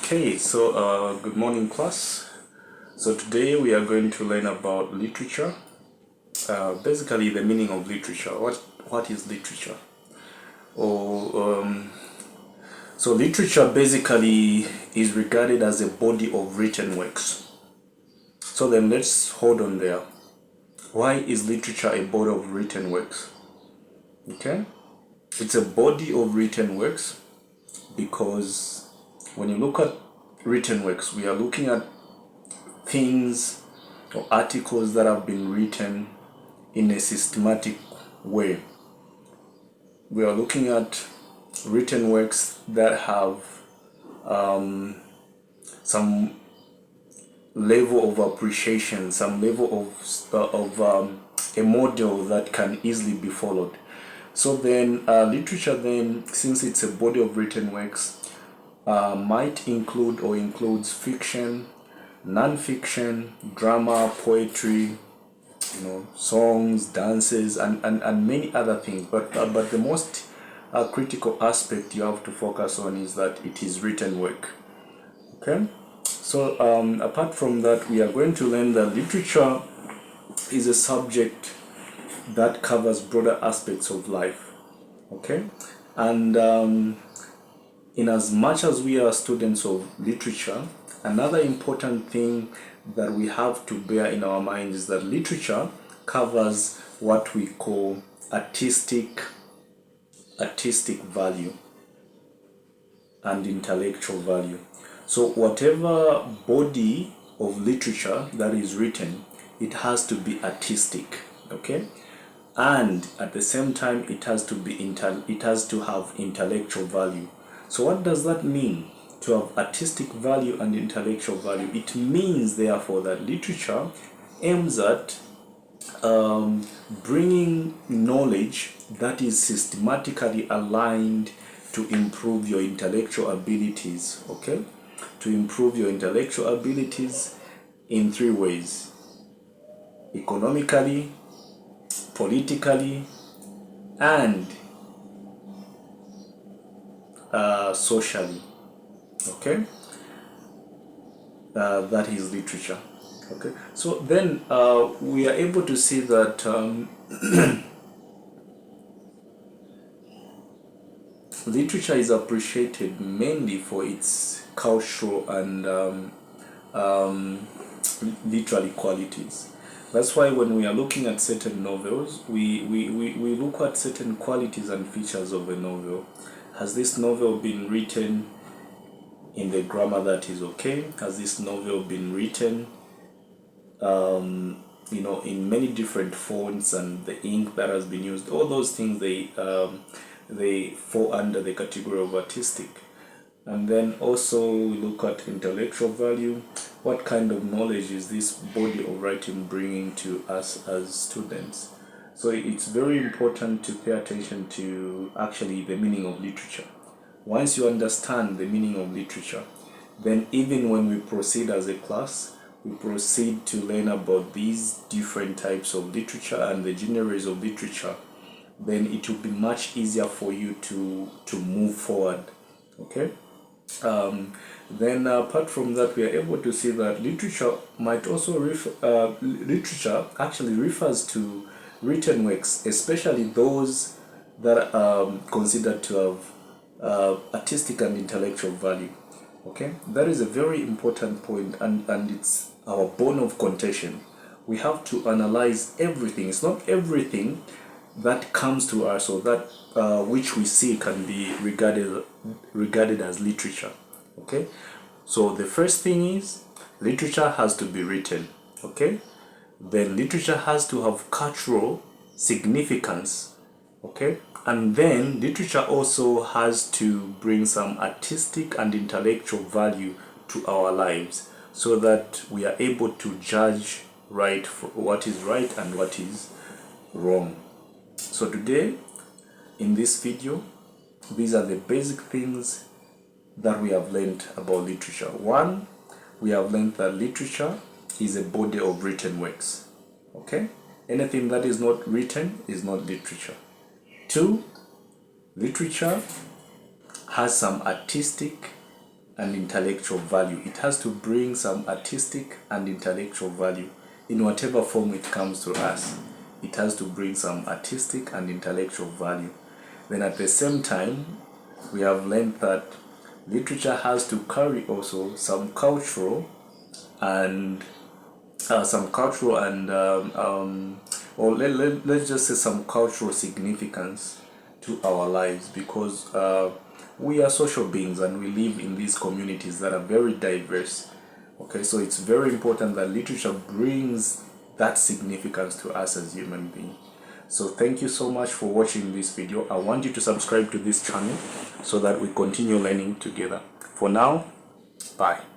Good morning, class. So today we are going to learn about literature. Basically, the meaning of literature. What is literature? So literature basically is regarded as a body of written works. So then let's hold on there. Why is literature a body of written works? Okay, it's a body of written works because when you look at written works, we are looking at things or articles that have been written in a systematic way. We are looking at written works that have some level of appreciation, some level of a model that can easily be followed. So then literature then, since it's a body of written works, might include or includes fiction, nonfiction, drama, poetry, songs, dances, and many other things. But the most critical aspect you have to focus on is that it is written work. Okay? So apart from that, we are going to learn that literature is a subject that covers broader aspects of life. Okay? And in as much as we are students of literature, another important thing that we have to bear in our minds is that literature covers what we call artistic value and intellectual value. So whatever body of literature that is written, it has to be artistic, okay? And at the same time, it has to have intellectual value. So what does that mean? To have artistic value and intellectual value, it means therefore that literature aims at bringing knowledge that is systematically aligned to improve your intellectual abilities. Okay, to improve your intellectual abilities in three ways: economically, politically, and socially. Okay, that is literature. Okay, so then we are able to see that literature is appreciated mainly for its cultural and literary qualities. That's why when we are looking at certain novels, we look at certain qualities and features of a novel. Has this novel been written in the grammar that is okay? Has this novel been written in many different fonts, and the ink that has been used? All those things, they fall under the category of artistic. And then also we look at intellectual value. What kind of knowledge is this body of writing bringing to us as students? So it's very important to pay attention to actually the meaning of literature. Once you understand the meaning of literature, then even when we proceed as a class, we proceed to learn about these different types of literature and the genres of literature, then it will be much easier for you to move forward. Okay? Then apart from that, we are able to see that literature might also literature actually refers to written works, especially those that are considered to have artistic and intellectual value. Okay, that is a very important point, and it's our bone of contention. We have to analyze everything. It's not everything that comes to us or that which we see can be regarded as literature. Okay, so the first thing is literature has to be written. Okay, then literature has to have cultural significance. Okay, and then literature also has to bring some artistic and intellectual value to our lives, so that we are able to judge what is right and what is wrong. So today, in this video, these are the basic things that we have learned about literature. One, we have learned that literature is a body of written works. Okay? Anything that is not written is not literature. Two, literature has some artistic and intellectual value. It has to bring some artistic and intellectual value in whatever form it comes to us. It has to bring some artistic and intellectual value. Then at the same time, we have learned that literature has to carry also some cultural and or let's just say some cultural significance to our lives, because we are social beings and we live in these communities that are very diverse. Okay, so it's very important that literature brings that significance to us as human beings. So thank you so much for watching this video. I want you to subscribe to this channel so that we continue learning together. For now, bye.